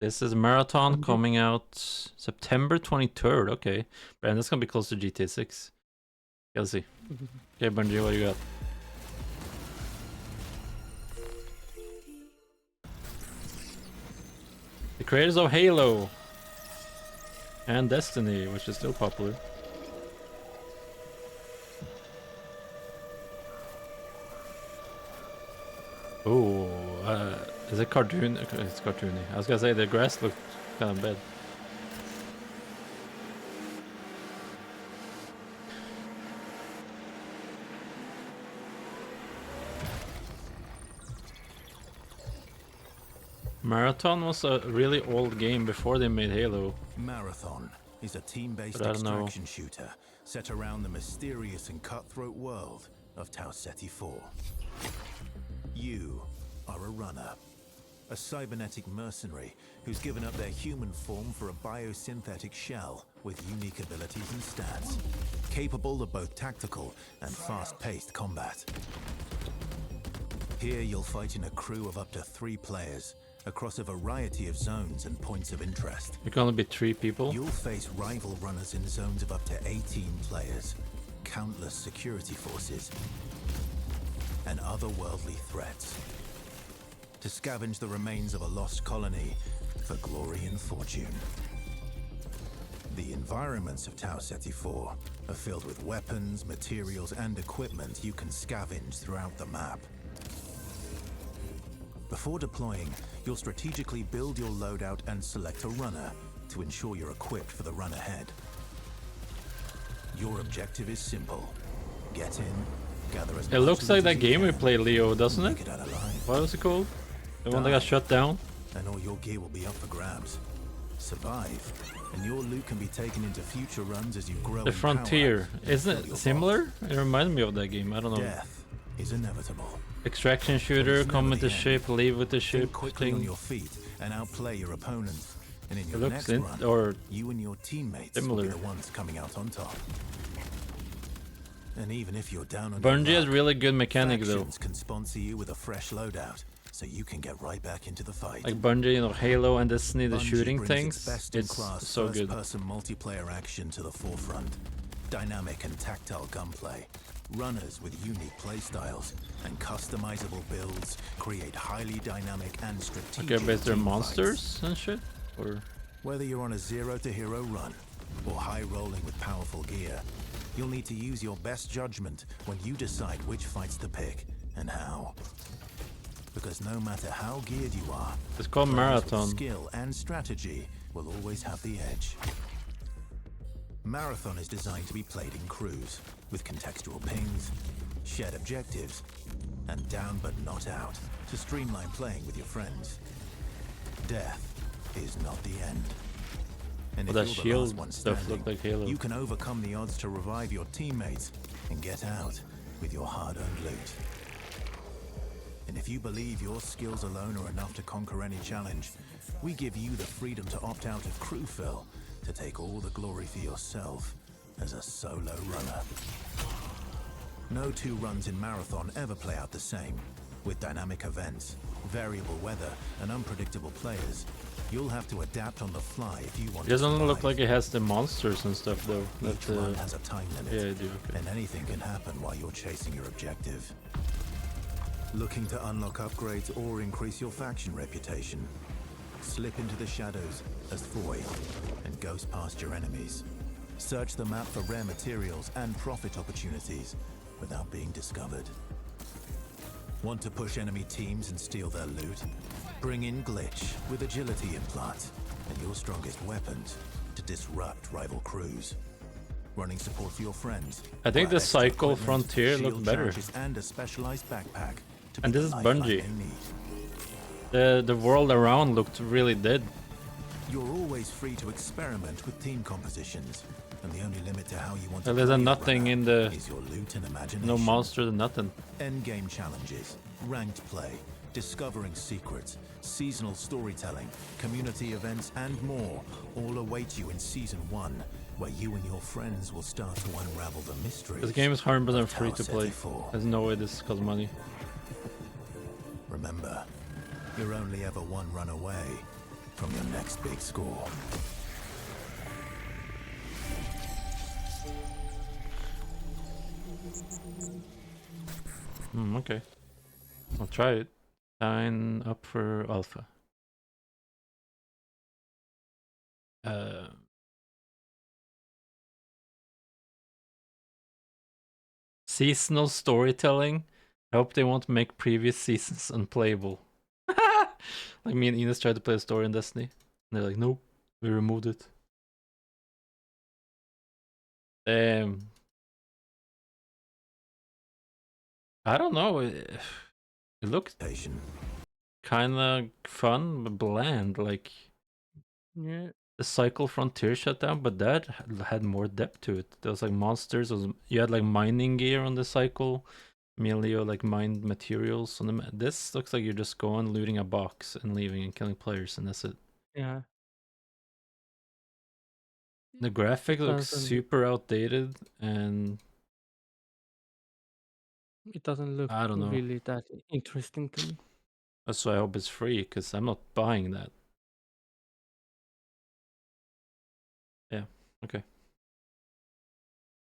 This is Marathon coming out September 23rd. Okay, and that's gonna be close to GTA 6. Yeah, let's see. Okay, Bungie, what do you got? The creators of Halo and Destiny, which is still popular. Oh, is it cartoon? It's cartoony. I was gonna say the grass looked kind of bad. Marathon was a really old game before they made Halo. Marathon is a team-based extraction shooter set around the mysterious and cutthroat world of Tau Ceti 4. You are a runner, a cybernetic mercenary who's given up their human form for a biosynthetic shell with unique abilities and stats, capable of both tactical and fast-paced combat. Here you'll fight in a crew of up to 3 players, across a variety of zones and points of interest. You can only be 3 people. You'll face rival runners in zones of up to 18 players, countless security forces, and otherworldly threats. To scavenge the remains of a lost colony for glory and fortune. The environments of Tau Ceti 4 are filled with weapons, materials, and equipment you can scavenge throughout the map. Before deploying, you'll strategically build your loadout and select a runner to ensure you're equipped for the run ahead. Your objective is simple. Get in, gather as much It looks like loot as that you game we can, played, Leo, doesn't make it? it out alive. What was it called? The one that got shut down? And all your gear will be up for grabs. Survive, and your loot can be taken into future runs as you grow. The Frontier. Isn't it similar? It reminded me of that game, I don't know. Death is inevitable. Extraction shooter, come with the ship, leave with the ship Think quickly on thing. your feet and outplay your opponent. And in It your looks next run, or you and your teammates similar. will be the ones coming out on top. And even if you're down on Bungie your has luck, really good mechanic though. factions can sponsor you with a fresh loadout, so you can get right back into the fight. Like Bungie, you know, Halo and Destiny, the Bungie shooting brings things, its best it's in class so good. first-person multiplayer action to the forefront. Dynamic and tactile gunplay, runners with unique playstyles, and customizable builds create highly dynamic and strategic. Okay, but they're team monsters fights. and shit? Or Whether you're on a zero-to-hero run or high-rolling with powerful gear, you'll need to use your best judgment when you decide which fights to pick and how. Because no matter how geared you are, it's called players with Marathon. skill and strategy will always have the edge. Marathon is designed to be played in crews, with contextual pings, shared objectives, and down but not out, to streamline playing with your friends. Death is not the end. And Well, that if you're the last shield one stuff standing, looked like Halo. you can overcome the odds to revive your teammates and get out with your hard-earned loot. And if you believe your skills alone are enough to conquer any challenge, we give you the freedom to opt out of crew fill, to take all the glory for yourself as a solo runner. No 2 runs in Marathon ever play out the same. With dynamic events, variable weather, and unpredictable players, you'll have to adapt on the fly if you want It doesn't to look survive. like it has the monsters and stuff though. Each That, run has a time limit, yeah, I do. Okay. and anything can happen while you're chasing your objective. Looking to unlock upgrades or increase your faction reputation? Slip into the shadows as Foy and ghost past your enemies. Search the map for rare materials and profit opportunities without being discovered. Want to push enemy teams and steal their loot? Bring in Glitch with agility implants and your strongest weapons to disrupt rival crews. Running support for your friends. I think Grab the extra Psycho equipment, Frontier shield looked better. charges, and a specialized backpack to And be this the is lifeline Bungie. they need. The world around looked really dead. You're always free to experiment with team compositions, and the only limit to how you want to There's play the nothing runner in the is your loot and imagination. no monsters, nothing. Endgame challenges, ranked play, discovering secrets, seasonal storytelling, community events, and more all await you in Season 1, where you and your friends will start to unravel the mysteries. This game is 100% of free Tau to Ceti play. 4. There's no way this costs money. Remember, you're only ever one run away from your next big score. Okay. I'll try it. Sign up for alpha. Seasonal storytelling. I hope they won't make previous seasons unplayable. Like me and Ines tried to play a story in Destiny. And they're like, nope, we removed it. Damn. I don't know. It looked kind of fun, but bland. Like, Yeah. the Cycle Frontier shut down, but that had more depth to it. There was like monsters. You had like mining gear on the Cycle. Merely like mined materials on the this looks like you're just going looting a box and leaving and killing players, and that's it. Yeah. The graphic looks doesn't- super outdated, and It doesn't look I don't know. really that interesting to me. That's why I hope it's free, because I'm not buying that. Yeah, okay.